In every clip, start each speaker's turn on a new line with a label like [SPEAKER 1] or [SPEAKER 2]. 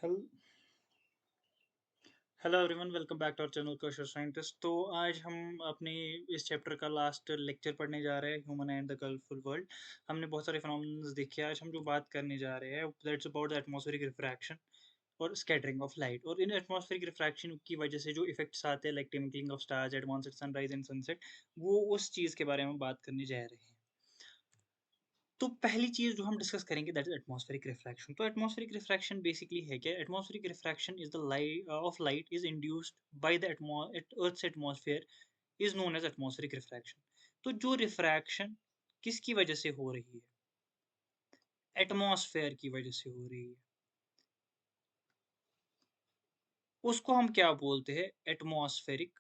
[SPEAKER 1] Hello hello everyone, welcome back to our channel Kaushal scientist. तो आज हम अपने इस चैप्टर का लास्ट लेक्चर पढ़ने जा रहे हैं, human and the colourful world. हमने बहुत सारे फिनोमेनन्स देखे। आज हम जो बात करने जा रहे हैं that's about the atmospheric refraction और स्कैटरिंग ऑफ लाइट। और इन एटमॉस्फेरिक रिफ्रैक्शन की वजह से जो इफेक्ट्स आते हैं, like twinkling of stars, advance sunrise and sunset, वो उस चीज़ के बारे में बात करने जा रहे हैं। तो पहली चीज़ जो हम डिस्कस करेंगे दैट इज एटमॉस्फेरिक रिफ्रैक्शन। तो एटमॉस्फेरिक रिफ्रैक्शन बेसिकली है क्या? Atmospheric refraction is the light of light is induced by the earth's atmosphere is known as atmospheric refraction. तो जो रिफ्रैक्शन किसकी वजह से हो रही है? एटमॉस्फेयर की वजह से हो रही है। उसको हम क्या बोलते हैं? Atmospheric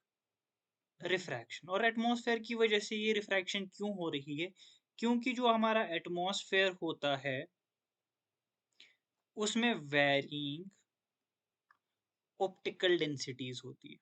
[SPEAKER 1] refraction. और एटमॉस्फेयर की वजह से ये रिफ्रैक्शन क्यों हो रही है? क्योंकि जो हमारा एटमॉस्फेयर होता है उसमें वेरिंग ऑप्टिकल डेंसिटीज होती है।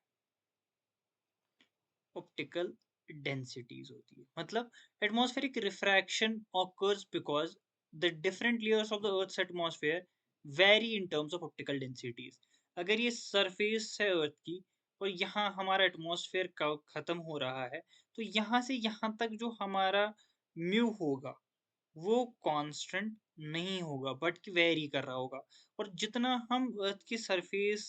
[SPEAKER 1] ऑप्टिकल डेंसिटीज होती है मतलब atmospheric refraction occurs because the different layers of the earth's atmosphere vary in terms of optical densities। अगर ये सरफेस है अर्थ की और यहाँ हमारा एटमॉस्फेयर का खत्म हो रहा है, तो यहाँ से यहाँ तक जो हमारा म्यू होगा वो कांस्टेंट नहीं होगा, बट कि वेरी कर रहा होगा। और जितना हम अर्थ की सरफेस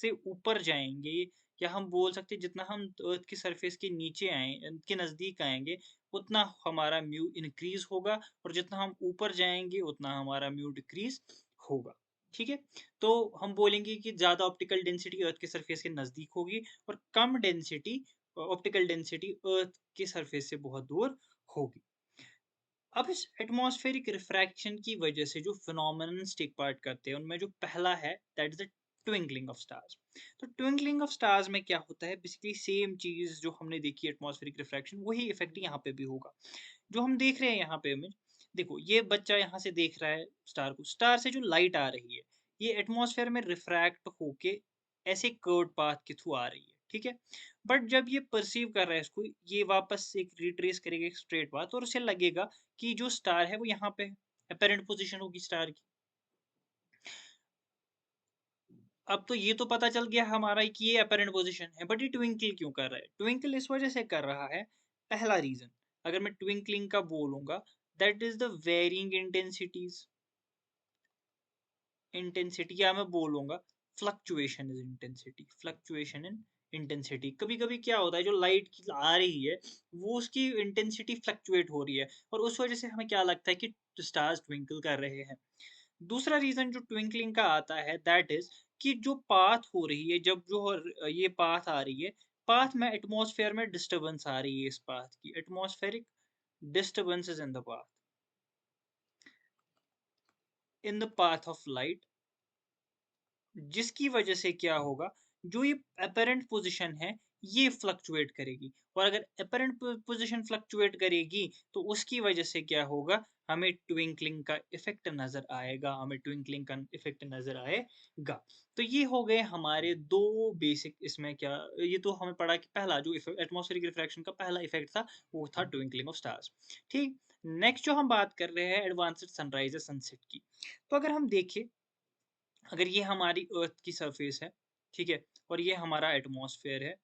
[SPEAKER 1] से ऊपर जाएंगे, या हम बोल सकते हैं जितना हम अर्थ की सरफेस के नीचे आए के नज़दीक आएंगे, उतना हमारा म्यू इंक्रीज होगा, और जितना हम ऊपर जाएंगे उतना हमारा म्यू डिक्रीज होगा। ठीक है। तो हम बोलेंगे कि ज़्यादा ऑप्टिकल डेंसिटी अर्थ के सरफेस के नज़दीक होगी, और कम डेंसिटी ऑप्टिकल डेंसिटी अर्थ के सरफेस से बहुत दूर होगी। अब इस एटमॉस्फेरिक रिफ्रैक्शन की वजह से जो फिनोमेनन्स टेक पार्ट करते हैं, उनमें जो पहला है that is the twinkling of stars. तो ट्विंकलिंग ऑफ स्टार्स में क्या होता है? बेसिकली सेम चीज जो हमने देखी एटमॉस्फेरिक रिफ्रैक्शन, वही इफेक्ट यहाँ पे भी होगा। जो हम देख रहे हैं यहाँ पे इमेज, देखो ये बच्चा यहाँ से देख रहा है स्टार को। स्टार से जो लाइट आ रही है, ये एटमॉस्फेयर में रिफ्रैक्ट होके ऐसे कर्व पाथ के थ्रू आ रही है। ठीक है। बट जब ये परसीव कर रहा है इसको, ये वापस एक रिट्रेस करेगा एक स्ट्रेट पाथ, और उसे लगेगा कि जो स्टार है वो यहाँ पे है। अपेरेंट पोजीशन होगी स्टार की। अब तो ये तो पता चल गया हमारा कि ये अपेरेंट पोजीशन है, बट ये ट्विंकल क्यों कर रहा है? ट्विंकल इस वजह से कर रहा है। पहला रीजन अगर मैं ट्विंकलिंग का बोलूंगा, that is the varying intensities. Intensity या मैं बोलूंगा fluctuation is intensity. Fluctuation in intensity. कभी कभी क्या होता है, जो लाइट की आ रही है वो उसकी इंटेंसिटी फ्लक्चुएट हो रही है, और उस वजह से हमें क्या लगता है कि स्टार्स ट्विंकल कर रहे हैं। दूसरा रीजन जो ट्विंकलिंग का आता है दैट इज कि जो पाथ हो रही है, जब जो ये पाथ आ रही है, पाथ में एटमॉस्फेयर में डिस्टरबेंस आ रही है। इस पाथ की atmospheric disturbances in the path of light, जिसकी वजह से क्या होगा, जो ये अपेरेंट पोजीशन है ये फ्लक्चुएट करेगी। और अगर अपेरेंट पोजीशन फ्लक्चुएट करेगी तो उसकी वजह से क्या होगा, हमें ट्विंकलिंग का इफेक्ट नजर आएगा। हमें ट्विंकलिंग का इफेक्ट नजर आएगा। तो ये हो गए हमारे दो बेसिक। इसमें क्या, ये तो हमें पढ़ा कि पहला जो एटमॉस्फेरिक रिफ्रैक्शन का पहला इफेक्ट था वो था ट्विंकलिंग ऑफ स्टार्स। ठीक। नेक्स्ट जो हम बात कर रहे हैं एडवांस्ड सनराइज सनसेट की। तो अगर हम देखें, अगर ये हमारी अर्थ की सरफेस है, ठीक है, और ये हमारा एटमॉस्फेयर है,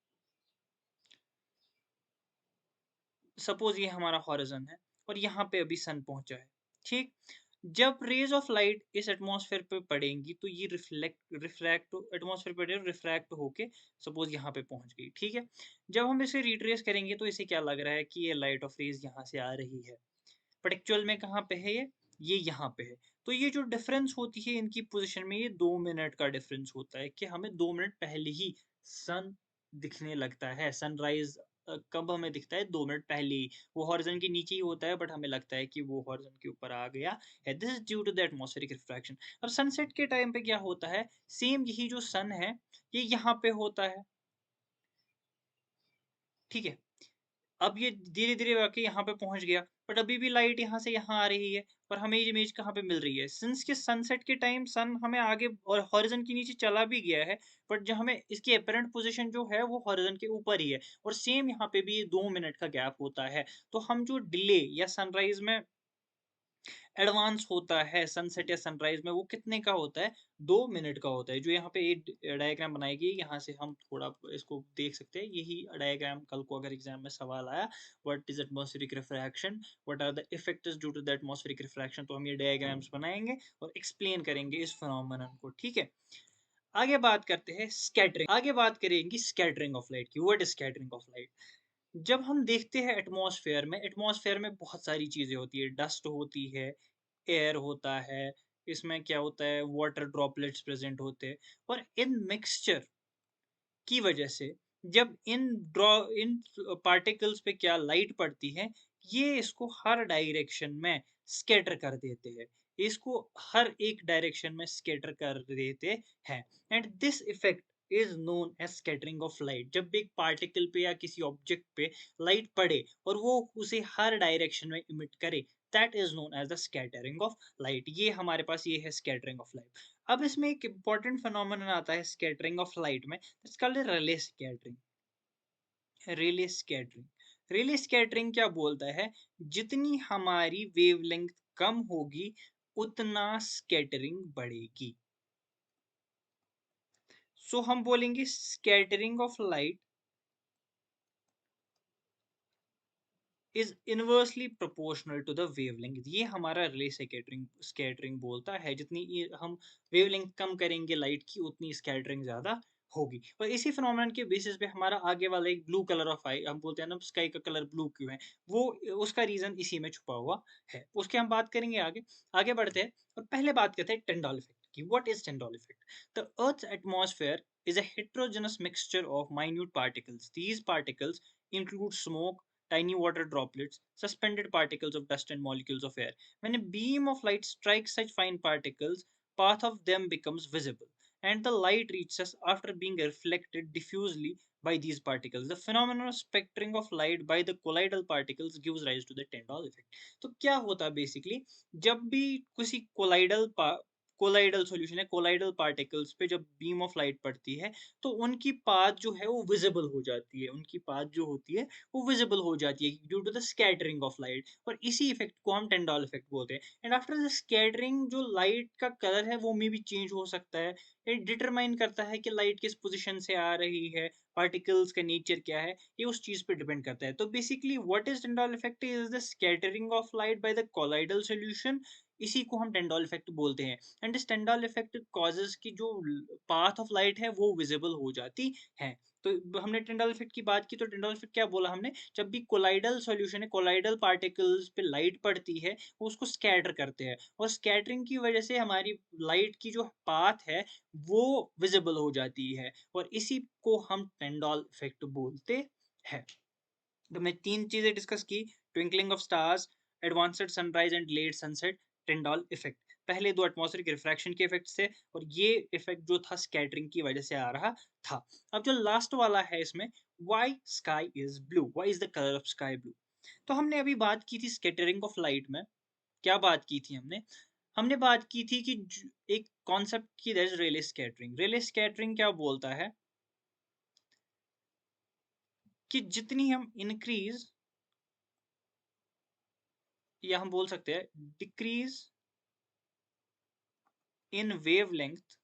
[SPEAKER 1] सपोज ये हमारा हॉरिजन है, और यहाँ पे अभी सन पहुंचा है। ठीक। जब रेज ऑफ लाइट इस एटमॉस्फेयर पे पड़ेंगी तो ये रिफ्रैक्ट एटमॉस्फेयर पे रिफ्रैक्ट होके सपोज यहाँ पे पहुंच गई। ठीक है। जब हम इसे रिट्रेस करेंगे तो इसे क्या लग रहा है कि ये लाइट ऑफ रेज यहाँ से आ रही है, बट एक्चुअल में कहाँ पे है ये यहाँ पे है। तो ये जो डिफरेंस होती है इनकी पोजीशन में, ये 2 मिनट का डिफरेंस होता है कि हमें 2 मिनट पहले ही सन दिखने लगता है। सनराइज कब हमें दिखता है? 2 मिनट पहले ही। वो हॉरिजन के नीचे ही होता है, बट हमें लगता है कि वो हॉरिजन के ऊपर आ गया है। This is due to the atmospheric refraction. अब सनसेट के टाइम पे क्या होता है, सेम यही जो सन है ये यहाँ पे होता है। ठीक है। अब ये धीरे धीरे आके यहाँ पे पहुंच गया, बट अभी भी लाइट यहाँ से यहाँ आ रही है, और हमें ये इमेज कहाँ पे मिल रही है? सिंस के सनसेट के टाइम सन हमें आगे और हॉरिजन के नीचे चला भी गया है, बट जो हमें इसकी अपेरेंट पोजीशन जो है वो हॉरिजन के ऊपर ही है। और सेम यहाँ पे भी 2 मिनट का गैप होता है। तो हम जो डिले या सनराइज में एडवांस होता है सनसेट या सनराइज में, वो कितने का होता है, 2 मिनट का होता है। जो यहाँ पे एक डायग्राम बनाई गई, यहाँ से हम थोड़ा इसको देख सकते हैं। यही डायग्राम कल को अगर एग्जाम में सवाल आया, what is atmospheric refraction, what are the effects due to the atmospheric refraction, तो हम ये डायग्राम्स बनाएंगे और एक्सप्लेन करेंगे इस फिनोमेनन को। ठीक है, आगे बात करते हैं स्कैटरिंग। आगे बात करेंगे स्कैटरिंग ऑफ लाइट की। What is scattering of light? जब हम देखते हैं एटमॉस्फेयर में बहुत सारी चीजें होती है। डस्ट होती है, एयर होता है, इसमें क्या होता है, वाटर ड्रॉपलेट्स प्रेजेंट होते हैं। और इन मिक्सचर की वजह से जब इन पार्टिकल्स पे क्या लाइट पड़ती है, ये इसको हर डायरेक्शन में स्कैटर कर देते हैं। इसको हर एक डायरेक्शन में स्कैटर कर देते हैं। And this effect is known as scattering of light. जब भी एक पार्टिकल पे या किसी ऑब्जेक्ट पे लाइट पड़े और वो उसे हर डायरेक्शन में इमिट करे, that is known as the scattering of light. ये हमारे पास ये है स्कैटरिंग ऑफ लाइट। अब इसमें एक इंपॉर्टेंट फिनोमेनन आता है स्कैटरिंग ऑफ लाइट में, it's called relay scattering. Relay scattering, relay scattering क्या बोलता है, जितनी हमारी वेवलेंथ कम होगी उतना स्कैटरिंग बढ़ेगी। सो हम बोलेंगे scattering of light is inversely proportional to the wavelength. ये हमारा रिले स्कैटरिंग बोलता है, जितनी हम वेवलेंथ कम करेंगे लाइट की, उतनी स्कैटरिंग ज्यादा होगी। और इसी फिनोमेनन के बेसिस पे हमारा आगे वाला एक ब्लू कलर ऑफ आई, हम बोलते हैं ना स्काई का कलर ब्लू क्यों है, वो उसका रीजन इसी में छुपा हुआ है। उसके हम बात करेंगे आगे। आगे बढ़ते हैं और पहले बात करते हैं टिंडॉल इफेक्ट की। What is Tyndall effect? The earth's atmosphere is a heterogeneous mixture of minute particles. These particles include smoke, tiny water droplets, suspended particles of dust, and molecules of air. When a beam of light strikes such fine particles, path of them becomes visible, and the light reaches us after being reflected diffusely by these particles. The phenomenon of spectring of light by the colloidal particles gives rise to the Tyndall effect. तो क्या होता है basically, जब भी किसी colloidal solution है, colloidal particles पे जब बीम ऑफ लाइट पड़ती है, तो उनकी पाथ जो है वो विजिबल हो जाती है। उनकी पाथ जो होती है वो विजिबल हो जाती है due to the scattering of light. और इसी इफेक्ट को हम टेंडॉल इफेक्ट बोलते हैं। एंड आफ्टर द स्कैटरिंग जो लाइट का कलर है वो मे भी चेंज हो सकता है। इट डिटरमाइन करता है कि लाइट किस पोजिशन से आ रही है, पार्टिकल्स का नेचर क्या है, ये उस चीज पे डिपेंड करता है। तो basically what is Tyndall effect is the scattering of light by the colloidal solution. इसी को हम टेंडॉल इफेक्ट बोलते हैं। And this Tyndall effect causes की जो पाथ ऑफ लाइट है वो विजिबल हो जाती है। तो हमने टिंडल इफेक्ट की बात की, तो टिंडल इफेक्ट क्या बोला हमने, जब भी कोलाइडल सॉल्यूशन है, कोलाइडल पार्टिकल्स पे लाइट पड़ती है, वो उसको स्कैटर करते हैं, और स्कैटरिंग की वजह से हमारी लाइट की जो पाथ है वो विजिबल हो जाती है, और इसी को हम टिंडल इफेक्ट बोलते हैं। तो मैं 3 चीजें डिस्कस की, twinkling of stars, advanced sunrise and late sunset, Tyndall effect. पहले 2 एटमॉस्फेरिक रिफ्रैक्शन के इफेक्ट थे, और ये इफेक्ट जो था स्कैटरिंग की वजह से आ रहा था। अब जो लास्ट वाला है इसमें, why sky is blue, why is the colour of sky blue. तो हमने अभी बात की थी स्कैटरिंग ऑफ लाइट में। क्या बात की थी हमने? हमने बात की थी कि एक कॉन्सेप्ट की, that is Rayleigh scattering. Rayleigh scattering क्या बोलता है कि जितनी हम इंक्रीज, या हम बोल सकते हैं decrease in wavelength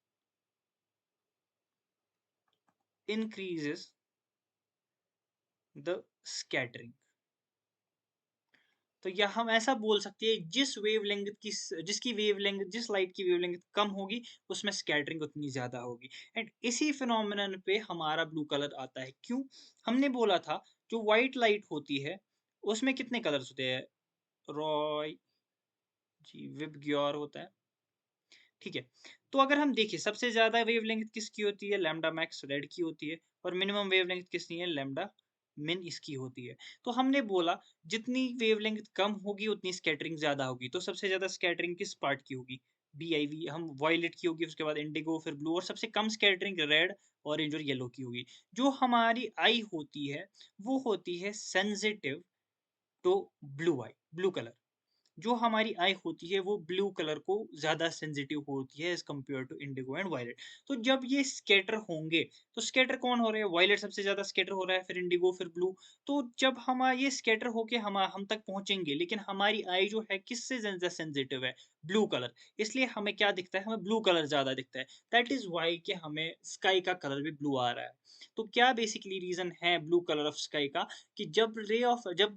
[SPEAKER 1] increases the scattering। तो या हम ऐसा बोल सकते हैं, जिसकी वेवलेंथ, जिस लाइट की वेवलेंथ कम होगी उसमें स्कैटरिंग उतनी ज्यादा होगी। एंड इसी फिनोमिनन पे हमारा ब्लू कलर आता है। क्यों? हमने बोला था जो व्हाइट लाइट होती है उसमें कितने कलर्स होते हैं, रॉय जी विबग्योर होता है। ठीक है, तो अगर हम देखिए सबसे ज्यादा वेवलेंथ किसकी होती है, लैम्डा मैक्स रेड की होती है, और मिनिमम वेवलेंथ किसकी है, लैम्डा मिन इसकी होती है। तो हमने बोला जितनी वेवलेंथ कम होगी उतनी स्कैटरिंग ज्यादा होगी। तो सबसे ज्यादा स्कैटरिंग किस पार्ट की होगी, BIV, हम वॉयलेट की होगी, उसके बाद इंडिगो, फिर ब्लू, और सबसे कम स्कैटरिंग रेड, ऑरेंज और येलो की होगी। जो हमारी आई होती है वो होती है sensitive to blue eye, blue colour. जो हमारी आई होती है वो ब्लू कलर को ज़्यादा सेंसिटिव होती है as compare to indigo and violet. तो जब ये स्कैटर होंगे, तो स्कैटर कौन हो रहे हैं? वायलेट सबसे ज़्यादा स्कैटर हो रहा है, फिर इंडिगो, फिर ब्लू। तो जब ये स्कैटर होके हम तक पहुँचेंगे, लेकिन हमारी आई जो है किससे ज़्यादा सेंसिटिव है? Blue colour. इसलिए हमें क्या दिखता है? हमें ब्लू कलर ज़्यादा दिखता है। दैट इज़ व्हाई कि हमें स्काई का कलर भी ब्लू आ रहा है। तो क्या बेसिकली रीज़न है ब्लू कलर ऑफ स्काई का, कि जब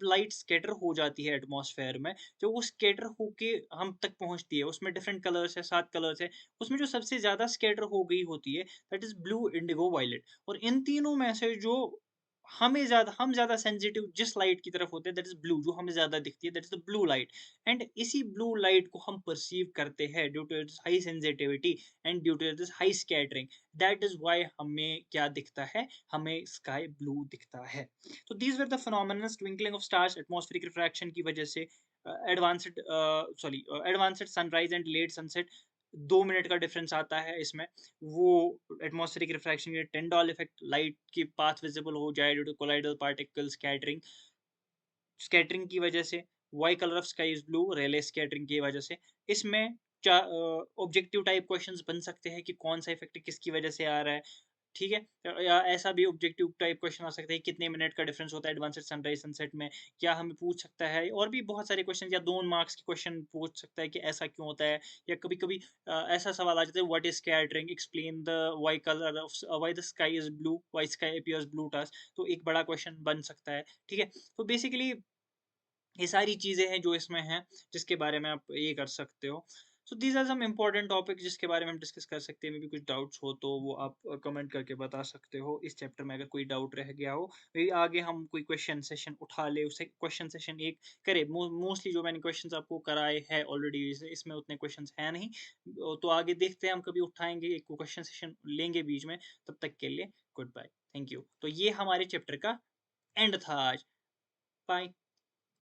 [SPEAKER 1] लाइट स्कैटर हो जाती है एटमॉस्फेयर में, जो वो स्कैटर होके हम तक पहुँचती है, उसमें डिफरेंट कलर्स है, 7 कलर्स है, उसमें जो सबसे ज़्यादा स्कैटर हो गई होती है, that is blue, indigo, violet. और इन तीनों में से जो हम ज़्यादा सेंसिटिव जिस लाइट की तरफ होते हैं, दैट इज़ ब्लू, जो हमें ज़्यादा दिखती है, that is the blue light. And इसी ब्लू लाइट को हम परसीव करते हैं due to its high sensitivity and due to its high scattering. That is why हमें क्या दिखता है? हमें स्काई ब्लू दिखता है। तो these were the phenomena, twinkling of stars, atmospheric refraction की वजह से advanced sunrise and late sunset, 2 minute का डिफरेंस आता है इसमें। वो एटमॉस्फेरिक रिफ्रैक्शन के टिंडॉल इफेक्ट, लाइट की पाथ विजिबल हो जाए due to colloidal particle scattering, scattering की वजह से। Why colour of sky is blue, Rayleigh scattering की वजह से। इसमें ऑब्जेक्टिव टाइप क्वेश्चंस बन सकते हैं कि कौन सा इफेक्ट किसकी वजह से आ रहा है, ठीक है? या ऐसा भी ऑब्जेक्टिव टाइप क्वेश्चन आ सकता है, कितने मिनट का डिफरेंस होता है एडवांस्ड सनराइज सनसेट में, क्या हमें पूछ सकता है। और भी बहुत सारे क्वेश्चन, या 2 मार्क्स के क्वेश्चन पूछ सकता है कि ऐसा क्यों होता है। या कभी कभी ऐसा सवाल आ जाता है, what is scattering, explain the why colour of why the sky is blue, why sky appears blue to us. तो एक बड़ा क्वेश्चन बन सकता है, ठीक है? तो बेसिकली ये सारी चीज़ें हैं जो इसमें हैं, जिसके बारे में आप ये कर सकते हो। So these are some important topic जिसके बारे में हम डिस्कस कर सकते हैं। मे बी कुछ डाउट्स हो तो वो आप कमेंट करके बता सकते हो इस चैप्टर में, अगर कोई डाउट रह गया हो। मे बी आगे हम कोई क्वेश्चन सेशन उठा ले, उसे क्वेश्चन सेशन एक करें। मोस्टली जो मैंने क्वेश्चंस आपको कराए हैं ऑलरेडी, इसमें उतने क्वेश्चंस हैं नहीं। तो आगे देखते हैं, हम कभी उठाएँगे, एक क्वेश्चन सेशन लेंगे बीच में। तब तक के लिए गुड बाय। Thank you. तो ये हमारे चैप्टर का एंड था आज। बाय।